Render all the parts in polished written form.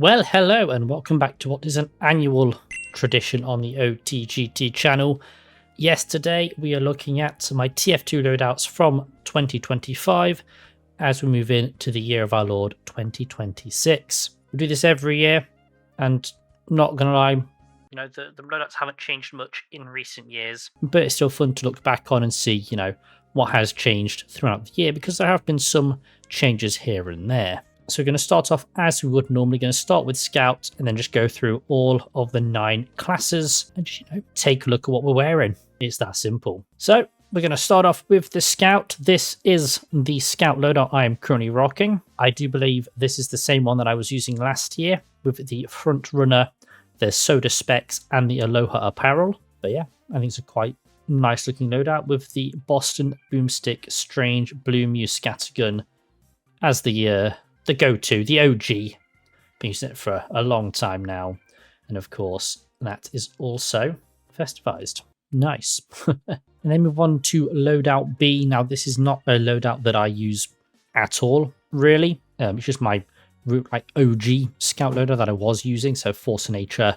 Well, hello and welcome back to what is an annual tradition on the OTGT channel. Yesterday we are looking at my TF2 loadouts from 2025 as we move into the year of our Lord 2026. We do this every year and not gonna lie, the loadouts haven't changed much in recent years, but it's still fun to look back on and see, what has changed throughout the year because there have been some changes here and there. So we're going to start off as we would normally. Going to start with Scout and then just go through all of the 9 classes and just, take a look at what we're wearing. It's that simple. So we're going to start off with the Scout. This is the Scout loadout I am currently rocking. I do believe this is the same one that I was using last year with the front runner, the Soda specs and the Aloha apparel. But yeah, I think it's a quite nice looking loadout with the Boston Boomstick Strange Blue Mew Scattergun as the go-to, the OG. Been using it for a long time now. And of course, that is also festivized. Nice. And then move on to loadout B. Now, this is not a loadout that I use at all, really. It's just my OG Scout loadout that I was using. So Force of Nature,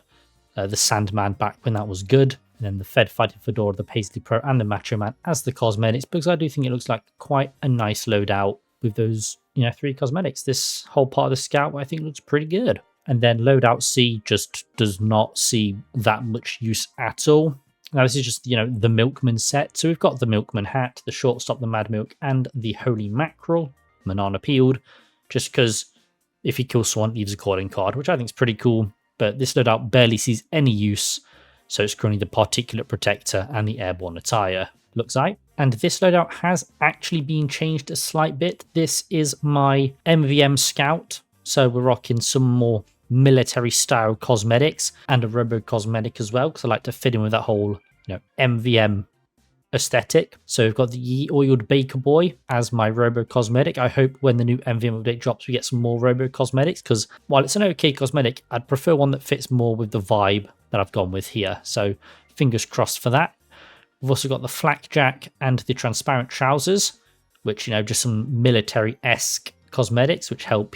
the Sandman back when that was good. And then the Fed Fighting Fedora, the Paisley Pro, and the Macho Man as the cosmetics, because I do think it looks like quite a nice loadout with those 3 cosmetics. This whole part of the Scout I think looks pretty good. And then loadout C just does not see that much use at all. Now this is just the Milkman set. So we've got the Milkman hat, the Shortstop, the Mad Milk, and the Holy Mackerel, Banana Peeled, just because if he kills someone, leaves a calling card, which I think is pretty cool. But this loadout barely sees any use, so it's currently the Particulate Protector and the Airborne Attire, looks like. And this loadout has actually been changed a slight bit. This is my MVM Scout. So we're rocking some more military style cosmetics and a Robo cosmetic as well, because I like to fit in with that whole, MVM aesthetic. So we've got the Ye Oiled Baker Boy as my Robo cosmetic. I hope when the new MVM update drops, we get some more Robo cosmetics, because while it's an okay cosmetic, I'd prefer one that fits more with the vibe that I've gone with here. So fingers crossed for that. We've also got the Flak Jack and the Transparent Trousers, which, just some military-esque cosmetics, which help,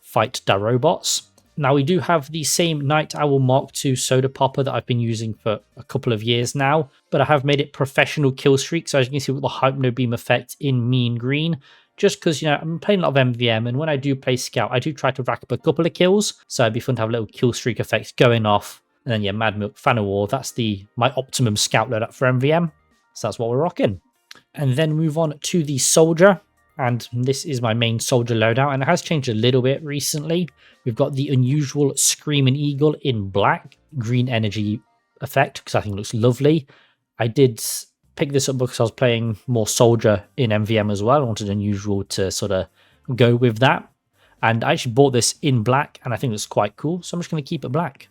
fight the robots. Now, we do have the same Night Owl Mark II Soda Popper that I've been using for a couple of years now, but I have made it Professional Kill Streak, so as you can see with the Hypno Beam effect in mean green, just because, I'm playing a lot of MVM, and when I do play Scout, I do try to rack up a couple of kills, so it'd be fun to have a little kill streak effect going off. And then, yeah, Mad Milk, Fan of War, that's my optimum Scout loadout for MVM. So that's what we're rocking. And then move on to the Soldier. And this is my main Soldier loadout. And it has changed a little bit recently. We've got the unusual Screaming Eagle in black. Green energy effect, because I think it looks lovely. I did pick this up because I was playing more Soldier in MVM as well. I wanted unusual to sort of go with that. And I actually bought this in black, and I think it's quite cool. So I'm just going to keep it black.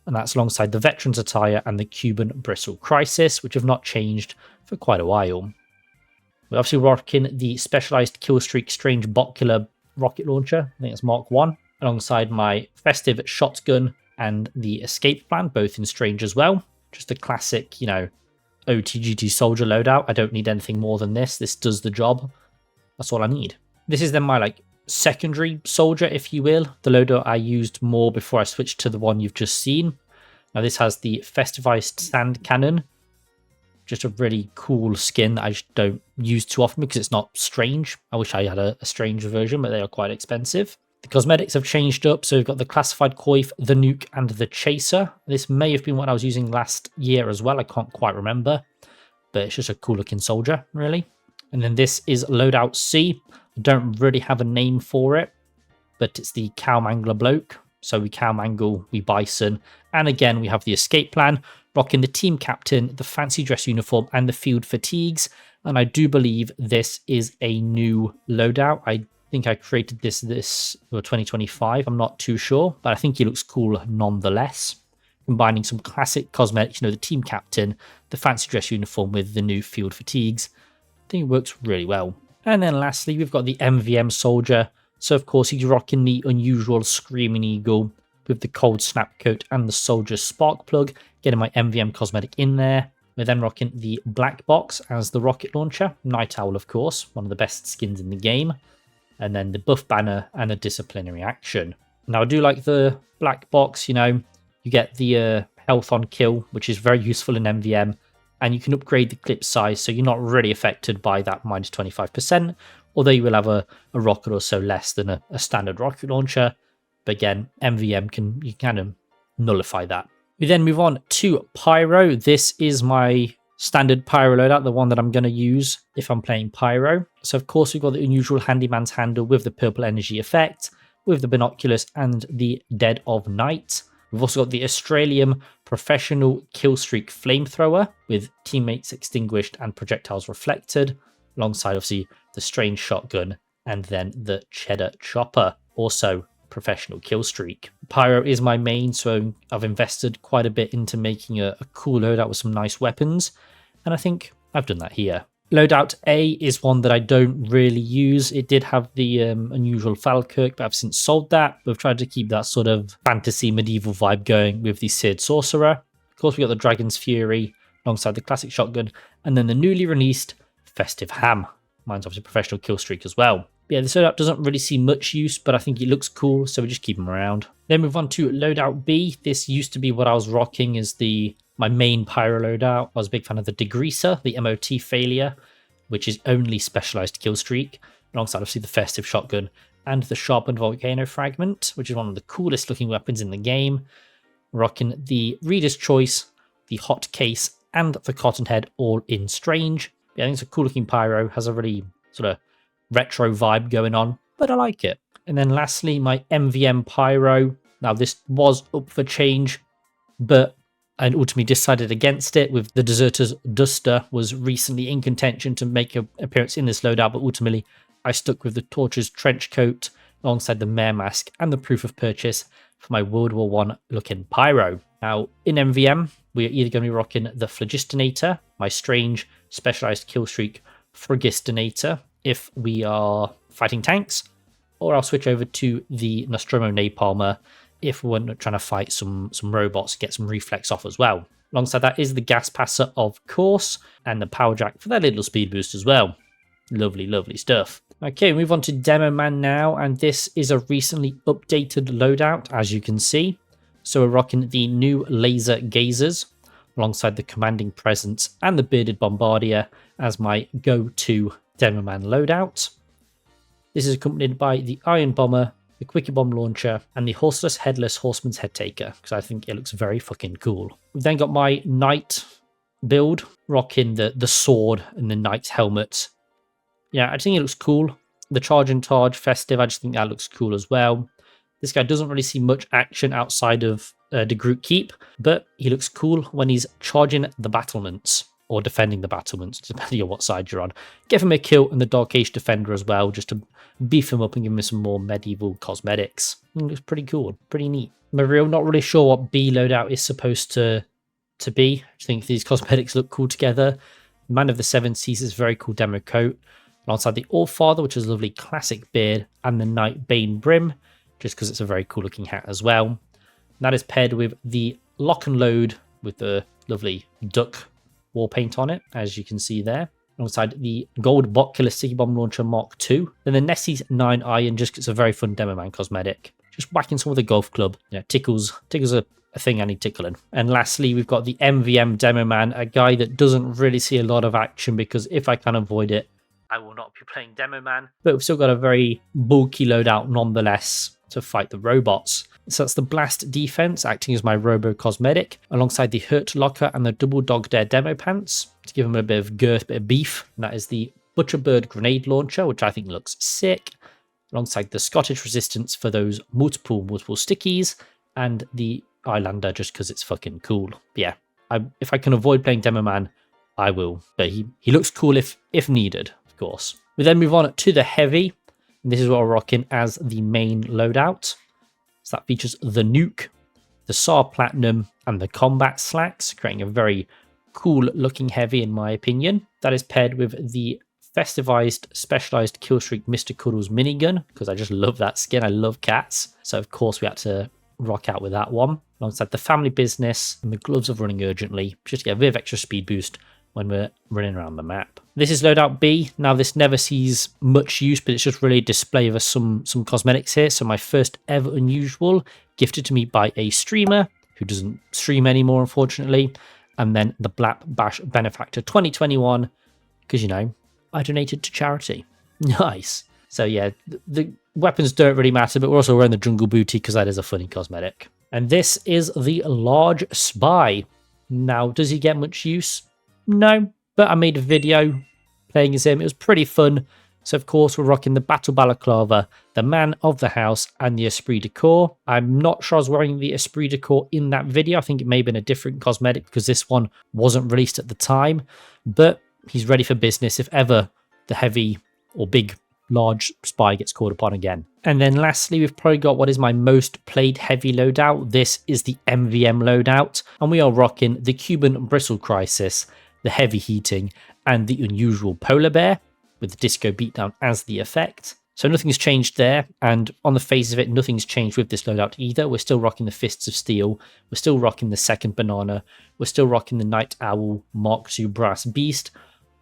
And that's alongside the Veterans Attire and the Cuban Bristle Crisis, which have not changed for quite a while. We're obviously rocking the Specialized Killstreak Strange Bot Killer rocket launcher, I think it's Mark 1, alongside my Festive Shotgun and the Escape Plan, both in Strange as well. Just a classic, OTGT Soldier loadout. I don't need anything more than this. This does the job. That's all I need. This is then my, secondary Soldier, if you will, the loadout I used more before I switched to the one you've just seen. Now this has the Festivized Sand Cannon, just a really cool skin that I just don't use too often because it's not Strange. I wish I had a Strange version, but they are quite expensive. The cosmetics have changed up, so we've got the Classified Coif, the Nuke, and the Chaser. This may have been what I was using last year as well, I can't quite remember, but it's just a cool looking Soldier, really. And then this is Loadout C. I don't really have a name for it, but it's the Cowmangler Bloke. So we Cowmangle, we Bison, and again we have the Escape Plan, rocking the Team Captain, the Fancy Dress Uniform, and the Field Fatigues. And I do believe this is a new loadout. I think I created this for 2025. I'm not too sure, but I think he looks cool nonetheless. Combining some classic cosmetics, the Team Captain, the Fancy Dress Uniform with the new Field Fatigues. I think it works really well. And then lastly, we've got the MVM Soldier. So of course he's rocking the unusual Screaming Eagle with the Cold Snap Coat and the Soldier Spark Plug, getting my MVM cosmetic in there. We're then rocking the Black Box as the rocket launcher. Night Owl, of course, one of the best skins in the game. And then the Buff Banner and a Disciplinary Action. Now I do like the black box, you know, you get the health on kill, which is very useful in MVM, and you can upgrade the clip size so you're not really affected by that minus 25%, although you will have a rocket or so less than a standard rocket launcher. But again, MVM you kind of nullify that. We then move on to Pyro. This is my standard Pyro loadout, the one that I'm going to use if I'm playing Pyro. So of course we've got the unusual Handyman's Handle with the purple energy effect, with the binoculars and the Dead of Night. We've also got the Australian Professional Killstreak Flamethrower with teammates extinguished and projectiles reflected, alongside obviously the Strange Shotgun and then the Cheddar Chopper, also professional killstreak. Pyro is my main, so I've invested quite a bit into making a cool loadout with some nice weapons, and I think I've done that here. Loadout A is one that I don't really use. It did have the unusual Falkirk, but I've since sold that. We've tried to keep that sort of fantasy medieval vibe going with the Seared Sorcerer. Of course, we got the Dragon's Fury alongside the classic shotgun, and then the newly released Festive Ham. Mine's obviously professional killstreak as well. Yeah, this loadout doesn't really see much use, but I think it looks cool, so we just keep them around. Then move on to Loadout B. This used to be what I was rocking as my main Pyro loadout. I was a big fan of the Degreaser, the MOT Failure, which is only specialized killstreak, alongside obviously the Festive Shotgun and the Sharpened Volcano Fragment, which is one of the coolest looking weapons in the game. Rocking the Reader's Choice, the Hot Case, and the Cotton Head, all in Strange. Yeah, I think it's a cool looking Pyro, has a really sort of retro vibe going on, but I like it. And then lastly, my MVM Pyro. Now this was up for change, but I ultimately decided against it, with the Deserter's Duster was recently in contention to make an appearance in this loadout, but ultimately I stuck with the Torch's Trench Coat alongside the Mare Mask and the Proof of Purchase for my World War I looking Pyro. Now in MVM, we're either going to be rocking the Phlogistinator, my strange specialized killstreak Phlogistinator, if we are fighting tanks, or I'll switch over to the Nostromo Napalmer if we're trying to fight some robots, get some reflex off as well. Alongside that is the Gas Passer, of course, and the Power Jack for that little speed boost as well. Lovely, lovely stuff. Okay, move on to Demoman now, and this is a recently updated loadout, as you can see. So we're rocking the new Laser Gazers, alongside the Commanding Presence and the Bearded Bombardier as my go-to Demoman loadout. This is accompanied by the Iron Bomber, the Quickie Bomb Launcher, and the Horseless Headless Horseman's Head Taker, because I think it looks very fucking cool. We've then got my Knight build, rocking the sword and the Knight's helmet. Yeah, I just think it looks cool. The Charge and Targe Festive, I just think that looks cool as well. This guy doesn't really see much action outside of De Groot Keep, but he looks cool when he's charging the battlements, or defending the battlements, depending on what side you're on. Give him a kill and the Dark Age Defender as well, just to beef him up and give him some more medieval cosmetics. It looks pretty cool, pretty neat. Mario, not really sure what B loadout is supposed to be. I think these cosmetics look cool together. Man of the Seven Seas is a very cool demo coat, alongside the Allfather, which is a lovely classic beard, and the Night Bane Brim, just because it's a very cool looking hat as well. And that is paired with the Lock and Load with the lovely duck war paint on it, as you can see there, alongside the Gold Bot Killer Sticky Bomb Launcher Mark II. Then the Nessie's 9 Iron, just gets a very fun Demoman cosmetic. Just whacking some of the golf club. Yeah, tickles a thing I need tickling. And lastly, we've got the MVM Demoman, a guy that doesn't really see a lot of action, because if I can avoid it, I will not be playing Demoman. But we've still got a very bulky loadout nonetheless to fight the robots. So that's the Blast Defense, acting as my Robo Cosmetic, alongside the Hurt Locker and the Double Dog Dare Demo Pants, to give them a bit of girth, bit of beef. And that is the Butcherbird Grenade Launcher, which I think looks sick, alongside the Scottish Resistance for those multiple stickies, and the Islander, just because it's fucking cool. But yeah, if I can avoid playing Demoman, I will. But he looks cool if needed, of course. We then move on to the Heavy. And this is what we're rocking as the main loadout. So that features the Nuke, the SAR Platinum, and the Combat Slacks, creating a very cool looking Heavy in my opinion. That is paired with the Festivized Specialized Killstreak Mr. Cuddles minigun, because I just love that skin. I love cats. So of course we had to rock out with that one, alongside the Family Business and the Gloves of Running Urgently, just to get a bit of extra speed boost when we're running around the map. This is Loadout B. Now, this never sees much use, but it's just really a display of some cosmetics here. So my first ever unusual, gifted to me by a streamer who doesn't stream anymore, unfortunately. And then the Blap Bash Benefactor 2021, because, you know, I donated to charity. Nice. So yeah, the weapons don't really matter, but we're also wearing the Jungle Booty because that is a funny cosmetic. And this is the Large Spy. Now, does he get much use? No, but I made a video playing as him. It was pretty fun. So, of course, we're rocking the Battle Balaclava, the Man of the House, and the Esprit de Corps. I'm not sure I was wearing the Esprit de Corps in that video. I think it may have been a different cosmetic because this one wasn't released at the time. But he's ready for business if ever the heavy or big large spy gets called upon again. And then lastly, we've probably got what is my most played heavy loadout. This is the MVM loadout. And we are rocking the Cuban Bristle Crisis, the heavy heating, and the unusual polar bear, with the disco beatdown as the effect. So nothing's changed there, and on the face of it, nothing's changed with this loadout either. We're still rocking the Fists of Steel, we're still rocking the second banana, we're still rocking the Night Owl Mark II Brass Beast,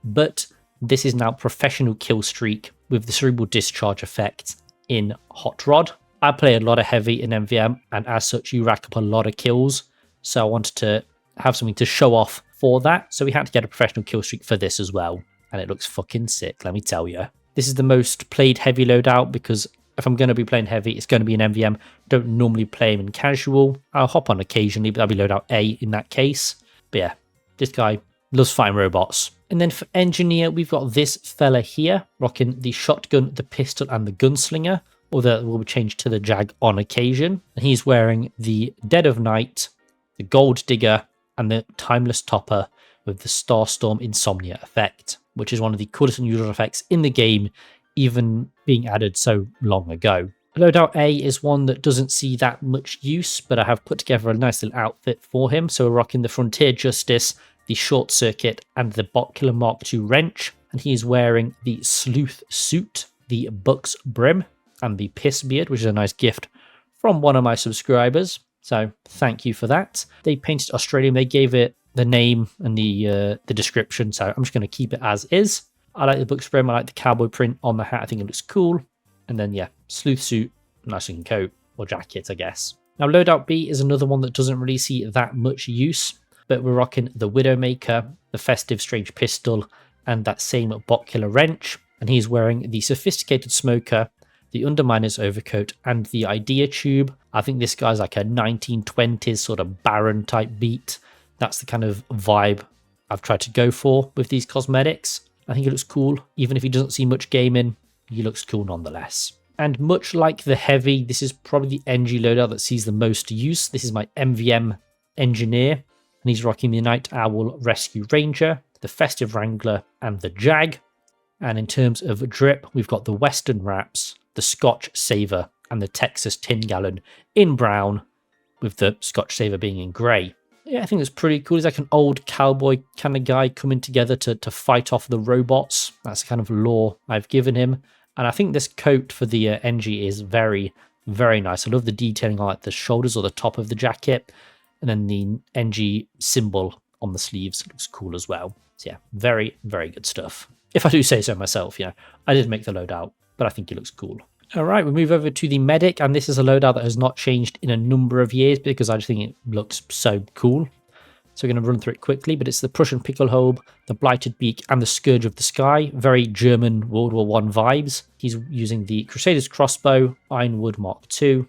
but this is now Professional Kill Streak with the Cerebral Discharge effect in Hot Rod. I play a lot of heavy in MVM, and as such, you rack up a lot of kills, so I wanted to have something to show off for that, so we had to get a Professional Kill Streak for this as well. And it looks fucking sick, let me tell you. This is the most played heavy loadout because if I'm going to be playing heavy, it's going to be an MVM. Don't normally play him in casual. I'll hop on occasionally, but that'll be loadout A in that case. But yeah, this guy loves fighting robots. And then for engineer, we've got this fella here, rocking the shotgun, the pistol, and the gunslinger, although it will be changed to the Jag on occasion. And he's wearing the Dead of Night, the Gold Digger, and the Timeless Topper with the Starstorm Insomnia effect, which is one of the coolest unusual effects in the game, even being added so long ago. Loadout A is one that doesn't see that much use, but I have put together a nice little outfit for him. So we're rocking the Frontier Justice, the Short Circuit, and the Bot Killer Mark II Wrench. And he is wearing the Sleuth Suit, the Buck's Brim, and the Piss Beard, which is a nice gift from one of my subscribers. So thank you for that. They painted Australian, they gave it the name and the description, so I'm just going to keep it as is. I like the Buck's Brim, I like the cowboy print on the hat, I think it looks cool. And then yeah, Sleuth Suit, nice looking coat or jacket, I guess. Now Loadout B is another one that doesn't really see that much use, but we're rocking the Widowmaker, the Festive Strange Pistol, and that same Bot Killer Wrench. And he's wearing the Sophisticated Smoker, the Underminer's Overcoat, and the Idea Tube. I think this guy's like a 1920s sort of Baron type beat. That's the kind of vibe I've tried to go for with these cosmetics. I think it looks cool. Even if he doesn't see much gaming, he looks cool nonetheless. And much like the heavy, this is probably the NG loadout that sees the most use. This is my MVM engineer, and he's rocking the Night Owl Rescue Ranger, the Festive Wrangler, and the Jag. And in terms of drip, we've got the Western Wraps, the Scotch Saver, and the Texas Tin Gallon in brown, with the Scotch Saver being in grey. Yeah, I think it's pretty cool. He's like an old cowboy kind of guy coming together to fight off the robots. That's the kind of lore I've given him. And I think this coat for the NG is very, very nice. I love the detailing on like the shoulders or the top of the jacket. And then the NG symbol on the sleeves looks cool as well. So yeah, very, very good stuff. If I do say so myself, I did make the loadout, but I think it looks cool. All right, we move over to the Medic, and this is a loadout that has not changed in a number of years because I just think it looks so cool. So we're going to run through it quickly, but it's the Prussian Pickelhaube, the Blighted Beak, and the Scourge of the Sky. Very German World War I vibes. He's using the Crusader's Crossbow, Ironwood Mark II,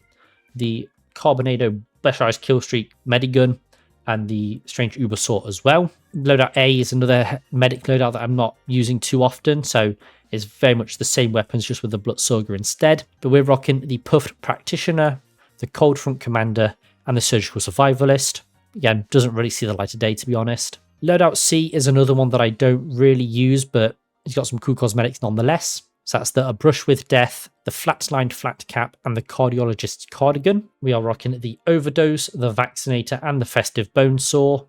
the Carbonado Specialized Killstreak Medigun, and the Strange Uber Sword as well. Loadout A is another Medic loadout that I'm not using too often, so it's very much the same weapons, just with the Blutsauger instead. But we're rocking the Puffed Practitioner, the Cold Front Commander, and the Surgical Survivalist. Again, doesn't really see the light of day, to be honest. Loadout C is another one that I don't really use, but it's got some cool cosmetics nonetheless. So that's the A Brush with Death, the Flatlined Flat Cap, and the Cardiologist's Cardigan. We are rocking the Overdose, the Vaccinator, and the Festive Bonesaw.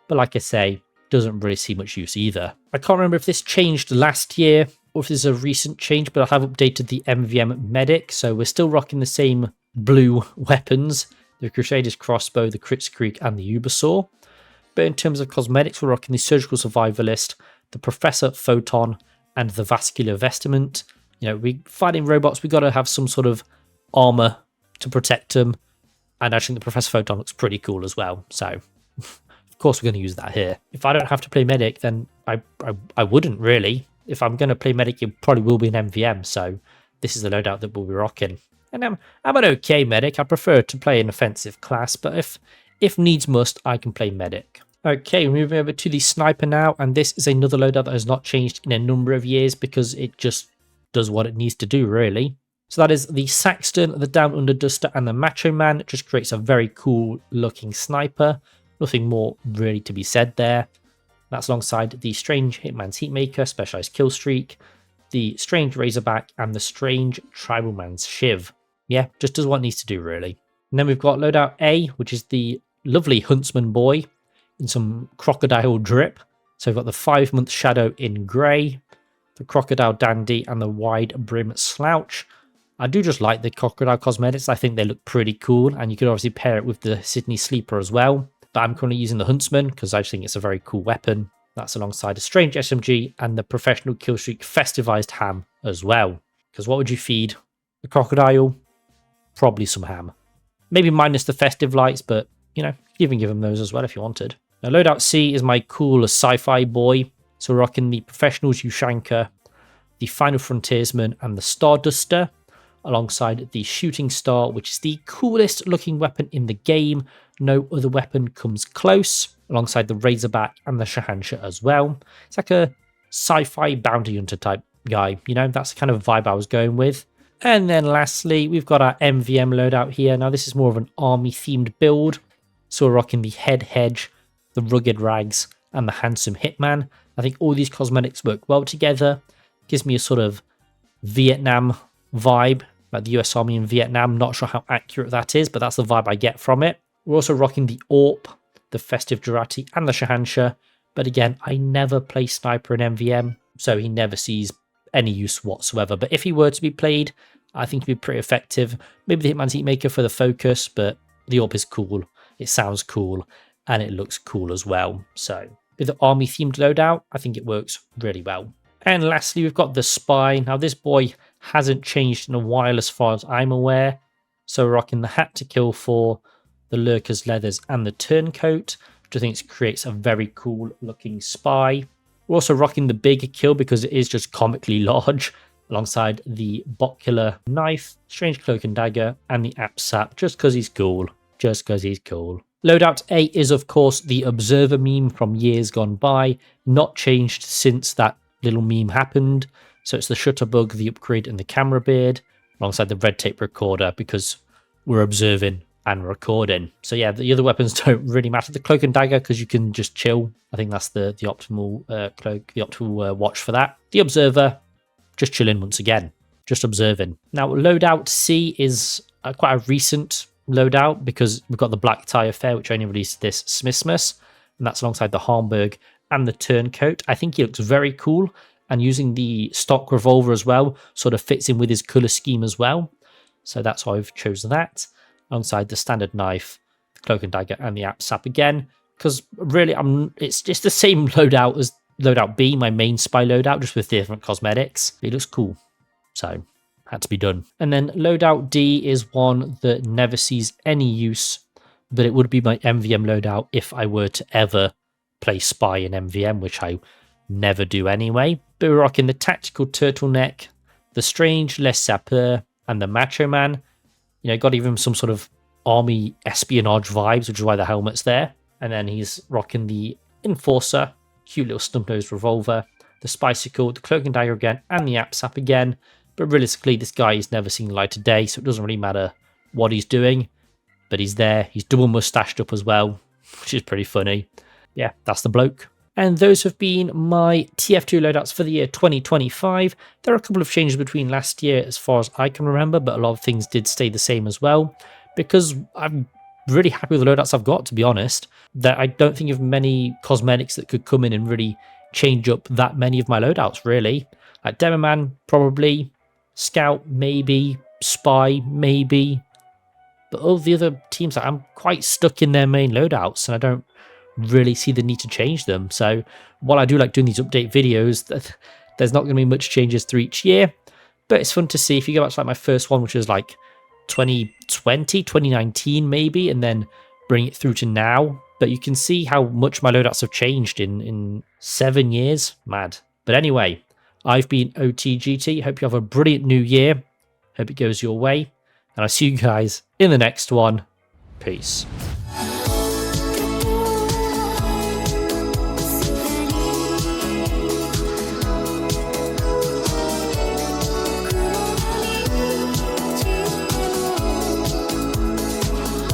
But like I say, doesn't really see much use either. I can't remember if this changed last year or if there's a recent change, but I have updated the MVM Medic, so we're still rocking the same blue weapons, the Crusader's Crossbow, the Kritzkrieg, and the Ubersaw. But in terms of cosmetics, we're rocking the Surgical Survivalist, the Professor Photon, and the Vascular Vestment. You know, we fighting robots, we got to have some sort of armor to protect them. And I think the Professor Photon looks pretty cool as well. So, of course, we're going to use that here. If I don't have to play Medic, then I wouldn't really. If I'm going to play Medic, it probably will be an MVM. So, this is the loadout that we'll be rocking. And I'm an okay Medic. I prefer to play an offensive class. But if needs must, I can play Medic. Okay, moving over to the Sniper now. And this is another loadout that has not changed in a number of years because it just does what it needs to do, really. So that is the Saxton, the Down Under Duster, and the Macho Man. It just creates a very cool looking sniper. Nothing more really to be said there. That's alongside the Strange Hitman's Heatmaker, Specialized Kill Streak, the Strange Razorback, and the Strange Tribal Man's Shiv. Yeah, just does what it needs to do, really. And then we've got loadout A, which is the lovely Huntsman Boy in some crocodile drip. So we've got the 5-month Shadow in grey, the Crocodile Dandy, and the Wide Brim Slouch. I do just like the crocodile cosmetics. I think they look pretty cool, and you could obviously pair it with the Sydney Sleeper as well. But I'm currently using the Huntsman because I just think it's a very cool weapon. That's alongside a Strange SMG and the Professional Killstreak Festivized Ham as well. Because what would you feed the crocodile? Probably some ham. Maybe minus the festive lights, but you know, you can give them those as well if you wanted. Now, loadout C is my cool sci-fi boy. So we're rocking the Professionals Ushanka, the Final Frontiersman, and the Starduster, alongside the Shooting Star, which is the coolest looking weapon in the game. No other weapon comes close, alongside the Razorback and the Shahansha as well. It's like a sci-fi bounty hunter type guy, you know, that's the kind of vibe I was going with. And then lastly, we've got our MVM loadout here. Now this is more of an army themed build. So we're rocking the Head Hedge, the Rugged Rags, and the Handsome Hitman. I think all these cosmetics work well together. Gives me a sort of Vietnam vibe, like the US Army in Vietnam. Not sure how accurate that is, but that's the vibe I get from it. We're also rocking the AWP, the Festive Jurati, and the Shahansha. But again, I never play Sniper in MVM, so he never sees any use whatsoever. But if he were to be played, I think he'd be pretty effective. Maybe the Hitman's Heatmaker for the focus, but the AWP is cool. It sounds cool, and it looks cool as well. So with the army themed loadout, I think it works really well. And lastly, we've got the Spy. Now this boy hasn't changed in a while as far as I'm aware. So we're rocking the Hat to Kill for, the Lurker's Leathers, and the Turncoat, which I think creates a very cool looking Spy. We're also rocking the Big Kill because it is just comically large, alongside the Bot Killer Knife, Strange Cloak and Dagger, and the AppSap, just because he's cool. Just because he's cool. Loadout A is, of course, the Observer meme from years gone by, not changed since that little meme happened. So it's the Shutterbug, the Upgrade, and the Camera Beard, alongside the Red Tape Recorder, because we're observing and recording. So yeah, the other weapons don't really matter. The Cloak and Dagger, because you can just chill. I think that's the optimal cloak, the optimal watch for that. The Observer, just chilling once again, just observing. Now, Loadout C is quite a recent loadout because we've got the Black Tie Affair, which only released this Smithmas, and that's alongside the Hamburg and the Turncoat. I think he looks very cool, and using the stock revolver as well sort of fits in with his colour scheme as well. So that's why I've chosen that, alongside the Standard Knife, the Cloak and Dagger, and the AppSap again, because really it's just the same loadout as Loadout B, my main Spy loadout, just with different cosmetics. It looks cool, so had to be done. And then Loadout D is one that never sees any use, but it would be my MVM loadout if I were to ever play Spy in MVM, which I never do anyway. But we're rocking the Tactical Turtleneck, the Strange Les Sapeurs, and the Macho Man. You know, got even some sort of army espionage vibes, which is why the helmet's there. And then he's rocking the Enforcer, cute little stump-nosed revolver, the Spicicle, the Cloak and Dagger again, and the AppSap again. But realistically, this guy is never seen the light of day, so it doesn't really matter what he's doing. But he's there. He's double mustached up as well, which is pretty funny. Yeah, that's the bloke. And those have been my TF2 loadouts for the year 2025. There are a couple of changes between last year as far as I can remember, but a lot of things did stay the same as well, because I'm really happy with the loadouts I've got, to be honest. That I don't think of many cosmetics that could come in and really change up that many of my loadouts, really. Like Demoman, probably. Scout, maybe. Spy, maybe. But all the other teams, I'm quite stuck in their main loadouts, and I don't really see the need to change them. So while I do like doing these update videos, there's not going to be much changes through each year, but it's fun to see. If you go back to like my first one, which was like 2020, 2019 maybe, and then bring it through to now, but you can see how much my loadouts have changed in 7 years. Mad. But anyway, I've been OTGT. Hope you have a brilliant new year. Hope it goes your way. And I'll see you guys in the next one. Peace.